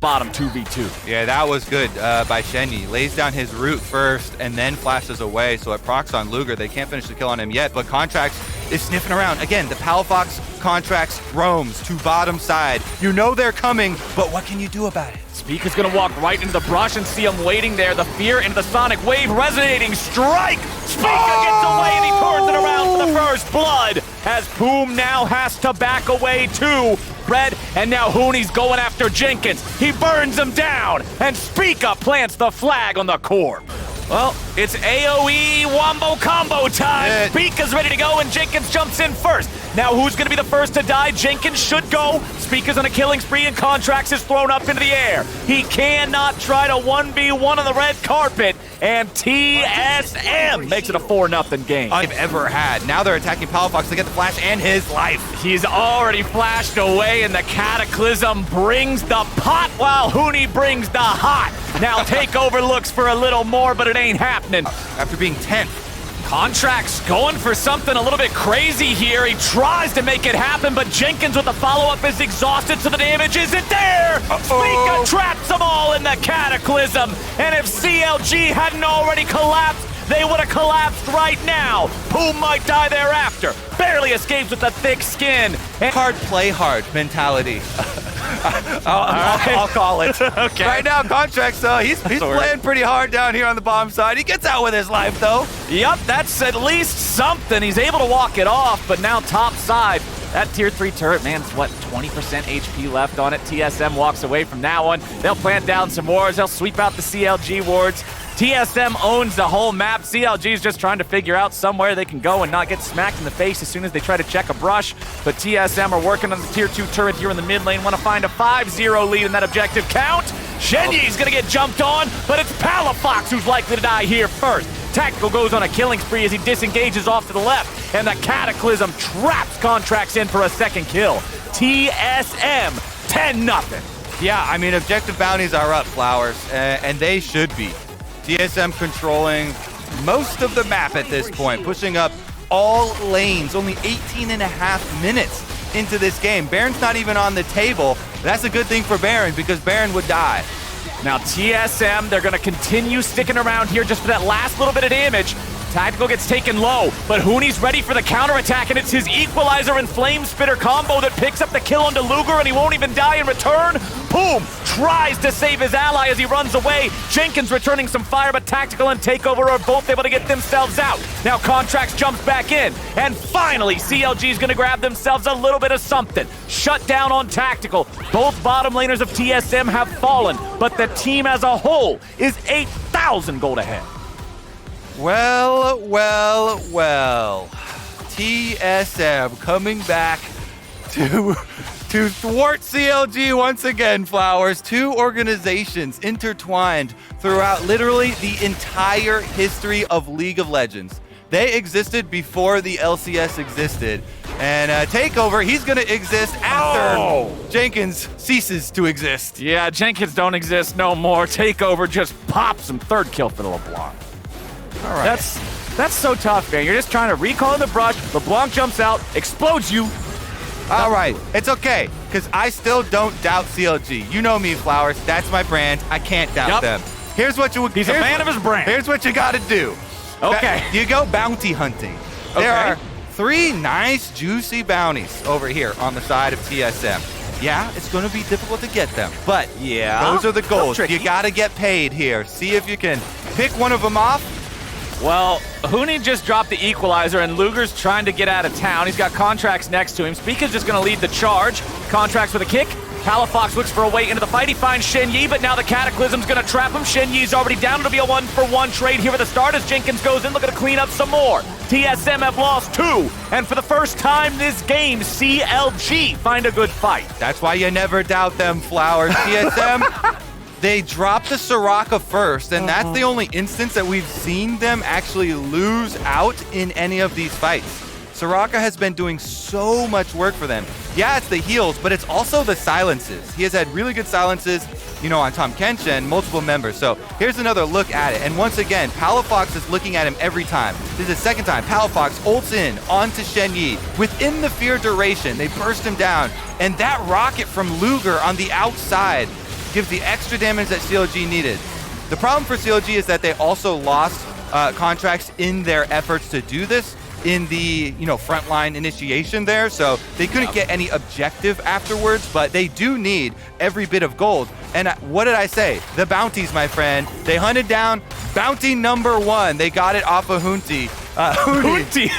bottom 2v2. Yeah, that was good by Shenyi. Lays down his root first and then flashes away, so it procs on Luger. They can't finish the kill on him yet, but Contracts is sniffing around. Again, the Palafox Contracts roams to bottom side. You know they're coming, but what can you do about it? Spica's gonna walk right into the brush and see him waiting there. The fear into the Sonic Wave, resonating strike! Spica gets away and he turns it around for the first blood, as Boom now has to back away too. Red, and now Hooney's going after Jenkins. He burns him down, and Spica plants the flag on the core. Well, it's AoE wombo combo time. Spica's ready to go, and Jenkins jumps in first. Now who's going to be the first to die? Jenkins should go. Spica's on a killing spree, and Contracts is thrown up into the air. He cannot try to 1v1 on the red carpet, and TSM makes it a 4-0 game. I've ever had. Now they're attacking Palafox to get the flash and his life. He's already flashed away, and the Cataclysm brings the pot while Hooney brings the hot. Now Takeover looks for a little more, but it ain't happening. After being 10th. Contracts going for something a little bit crazy here. He tries to make it happen, but Jenkins with the follow-up is exhausted, so the damage isn't there. Spica traps them all in the Cataclysm, and if CLG hadn't already collapsed, they would have collapsed right now. Boom might die thereafter. Barely escapes with the thick skin. Hard play hard mentality. I'll call it. Okay. Right now, Contracts, he's playing pretty hard down here on the bottom side. He gets out with his life, though. Yep, that's at least something. He's able to walk it off, but now top side. That tier 3 turret, man, it's what, 20% HP left on it. TSM walks away from that one. They'll plant down some wards. They'll sweep out the CLG wards. TSM owns the whole map. CLG is just trying to figure out somewhere they can go and not get smacked in the face as soon as they try to check a brush. But TSM are working on the tier 2 turret here in the mid lane. Want to find a 5-0 lead in that objective count. Shenyi's going to get jumped on, but it's Palafox who's likely to die here first. Tactical goes on a killing spree as he disengages off to the left, and the Cataclysm traps Contracts in for a second kill. TSM 10-0. Yeah, I mean, objective bounties are up, Flowers, and they should be. TSM controlling most of the map at this point, pushing up all lanes, only 18.5 minutes into this game. Baron's not even on the table. That's a good thing for Baron because Baron would die. Now TSM, they're gonna continue sticking around here just for that last little bit of damage. Tactical gets taken low, but Hooney's ready for the counterattack, and it's his Equalizer and Flame Spitter combo that picks up the kill onto Luger, and he won't even die in return. Boom! Tries to save his ally as he runs away. Jenkins returning some fire, but Tactical and Takeover are both able to get themselves out. Now Contracts jumps back in, and finally CLG's gonna grab themselves a little bit of something. Shut down on Tactical. Both bottom laners of TSM have fallen, but the team as a whole is 8,000 gold ahead. Well. TSM coming back to thwart CLG once again, Flowers. Two organizations intertwined throughout literally the entire history of League of Legends. They existed before the LCS existed. And Takeover, he's going to exist after Jenkins ceases to exist. Yeah, Jenkins don't exist no more. Takeover just pops him. Third kill for the LeBlanc. All right. That's so tough, man. You're just trying to recall in the brush. LeBlanc jumps out, explodes you. All right, it's okay, because I still don't doubt CLG. You know me, Flowers. That's my brand. I can't doubt them. He's a fan of his brand. Here's what you got to do. Okay. You go bounty hunting. There are 3 nice, juicy bounties over here on the side of TSM. Yeah, it's going to be difficult to get them, but those are the goals. You got to get paid here. See if you can pick one of them off. Well, Hooney just dropped the Equalizer, and Luger's trying to get out of town. He's got Contracts next to him. Spica's just going to lead the charge. Contracts with a kick. Palafox looks for a way into the fight. He finds Shenyi, but now the Cataclysm's going to trap him. Shenyi's already down. It'll be a 1-for-1 trade here at the start as Jenkins goes in, looking to clean up some more. TSM have lost 2, and for the first time this game, CLG find a good fight. That's why you never doubt them, Flowers. TSM, they dropped the Soraka first, and that's the only instance that we've seen them actually lose out in any of these fights. Soraka has been doing so much work for them. Yeah, it's the heals, but it's also the silences. He has had really good silences, you know, on Tahm Kench, multiple members. So here's another look at it. And once again, Palafox is looking at him every time. This is the second time. Palafox ults in onto Shenyi. Within the fear duration, they burst him down. And that rocket from Luger on the outside gives the extra damage that CLG needed. The problem for CLG is that they also lost contracts in their efforts to do this in the frontline initiation there, so they couldn't get any objective afterwards, but they do need every bit of gold. And what did I say? The bounties, my friend. They hunted down bounty number 1. They got it off of Hunti. Hunti.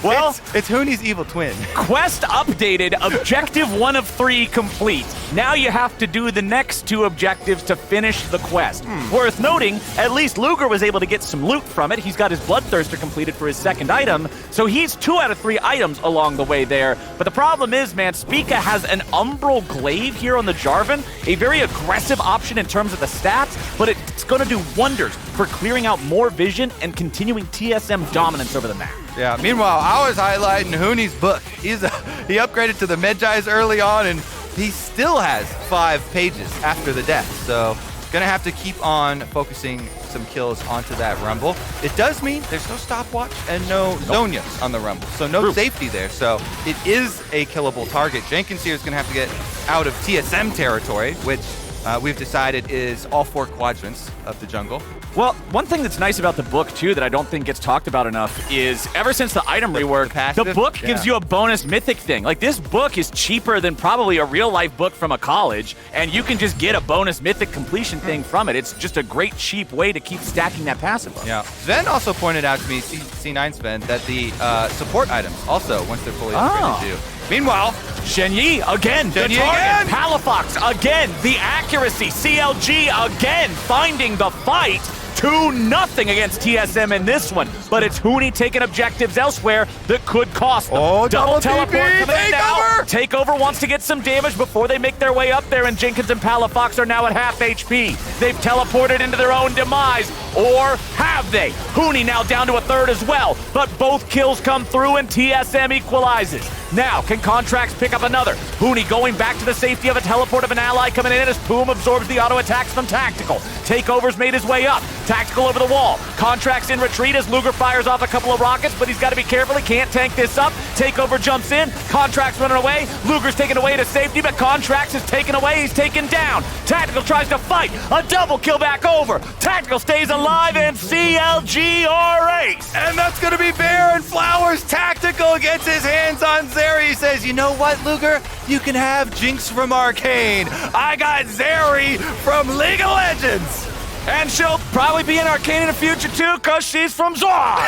Well, it's Hooney's evil twin. Quest updated, objective 1 of 3 complete. Now you have to do the next 2 objectives to finish the quest. Worth noting, at least Luger was able to get some loot from it. He's got his Bloodthirster completed for his 2nd item, so he's 2 out of 3 items along the way there. But the problem is, man, Spica has an Umbral Glaive here on the Jarvan, a very aggressive option in terms of the stats, but it's going to do wonders for clearing out more vision and continuing TSM dominance over the map. Yeah, meanwhile, I was highlighting Hooney's book. He upgraded to the Medjais early on, and he still has 5 pages after the death. So, gonna have to keep on focusing some kills onto that Rumble. It does mean there's no stopwatch and no Zonias on the Rumble, so no safety there. So, it is a killable target. Jenkins here is gonna have to get out of TSM territory, which we've decided is all 4 quadrants of the jungle. Well, one thing that's nice about the book, too, that I don't think gets talked about enough is ever since the item rework, the book gives you a bonus mythic thing. Like, this book is cheaper than probably a real-life book from a college, and you can just get a bonus mythic completion thing from it. It's just a great, cheap way to keep stacking that passive up. Yeah. Sven also pointed out to me, C9 Sven, that the support items also, once they're fully upgraded, do. Meanwhile, Shenyi again, the target. Again. Palafox again, the accuracy. CLG again, finding the fight. 2-0 against TSM in this one, but it's Hooney taking objectives elsewhere that could cost them. Oh, double teleport coming in now. Takeover! Takeover wants to get some damage before they make their way up there, and Jenkins and Palafox are now at half HP. They've teleported into their own demise, or have they? Hooney now down to a 3rd as well, but both kills come through and TSM equalizes. Now, can Contracts pick up another? Hooney going back to the safety of a teleport of an ally coming in as Poom absorbs the auto attacks from Tactical. Takeover's made his way up. Tactical over the wall. Contracts in retreat as Luger fires off a couple of rockets, but he's got to be careful. He can't tank this up. Takeover jumps in. Contracts running away. Luger's taken away to safety, but Contracts is taken away. He's taken down. Tactical tries to fight. A double kill back over. Tactical stays alive, and CLG are ace. and that's going to be Baron Flowers. Tactical gets his hands on Zeri. He says, you know what, Luger? You can have Jinx from Arcane. I got Zeri from League of Legends. And she'll probably be in Arcane in the future, too, because she's from Zor. Coming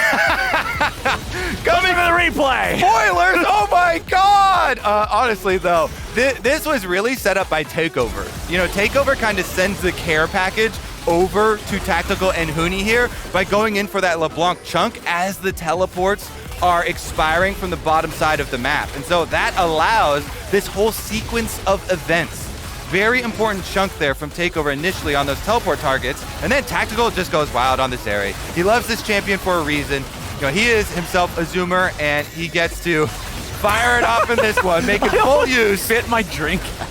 to the replay. Spoilers! Oh, my God! Honestly, though, this was really set up by Takeover. You know, Takeover kind of sends the care package over to Tactical and Hooney here by going in for that LeBlanc chunk as the teleports are expiring from the bottom side of the map. And so that allows this whole sequence of events. Very important chunk there from Takeover initially on those teleport targets. And then Tactical just goes wild on this area. He loves this champion for a reason. You know, he is himself a zoomer, and he gets to fire it off in this one, making full use. Spit my drink out.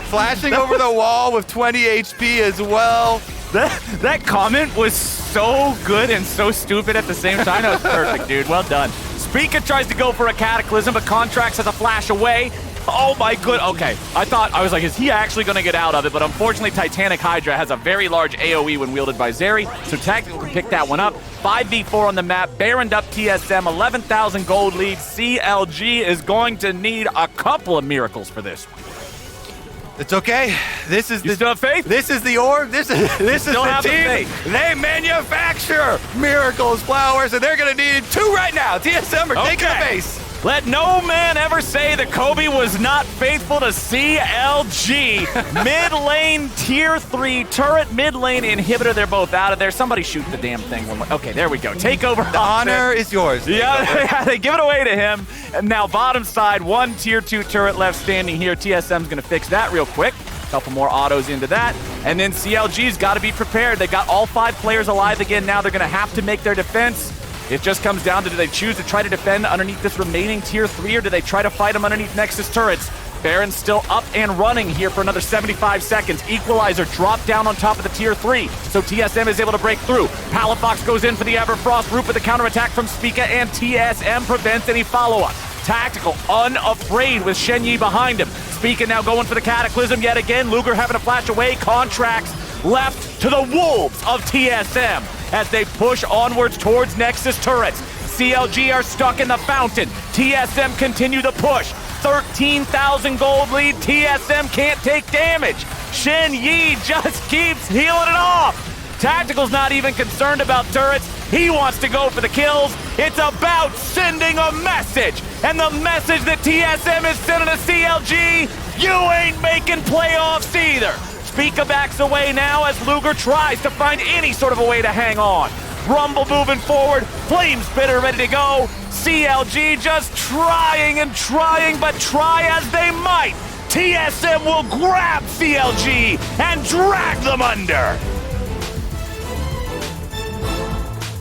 Flashing over the wall with 20 HP as well. That comment was so good and so stupid at the same time. That was perfect, dude. Well done. Spica tries to go for a Cataclysm, but Contracts has a flash away. Oh my good. Okay, I was like, is he actually going to get out of it? But unfortunately, Titanic Hydra has a very large AoE when wielded by Zeri, so Tactical can pick that one up. 5v4 on the map, Baroned up TSM, 11,000 gold lead. CLG is going to need a couple of miracles for this one. It's okay. This is You still have faith? This is the org. This is Still the have the team. faith. They manufacture miracles, Flowers, and they're going to need 2 right now. TSM are taking the base. Let no man ever say that Kobe was not faithful to CLG. Mid lane, tier 3, turret, mid lane, inhibitor. They're both out of there. Somebody shoot the damn thing. Okay, there we go. Takeover. The honor is yours. Yeah, they give it away to him. And now bottom side, 1 tier 2 turret left standing here. TSM's going to fix that real quick. Couple more autos into that. And then CLG's got to be prepared. They got all 5 players alive again. Now they're going to have to make their defense. It just comes down to, do they choose to try to defend underneath this remaining tier 3, or do they try to fight him underneath Nexus turrets? Baron's still up and running here for another 75 seconds. Equalizer dropped down on top of the tier 3, so TSM is able to break through. Palafox goes in for the Everfrost root with the counterattack from Spica, and TSM prevents any follow-up. Tactical, unafraid with Shenyi behind him. Spica now going for the Cataclysm yet again. Luger having to flash away. Contracts left to the wolves of TSM as they push onwards towards Nexus turrets. CLG are stuck in the fountain. TSM continue the push. 13,000 gold lead. TSM can't take damage. Shen Yi just keeps healing it off. Tactical's not even concerned about turrets. He wants to go for the kills. It's about sending a message. And the message that TSM is sending to CLG, you ain't making playoffs either. Spica backs away now as Luger tries to find any sort of a way to hang on. Rumble moving forward, Flame Spitter ready to go. CLG just trying and trying, but try as they might. TSM will grab CLG and drag them under.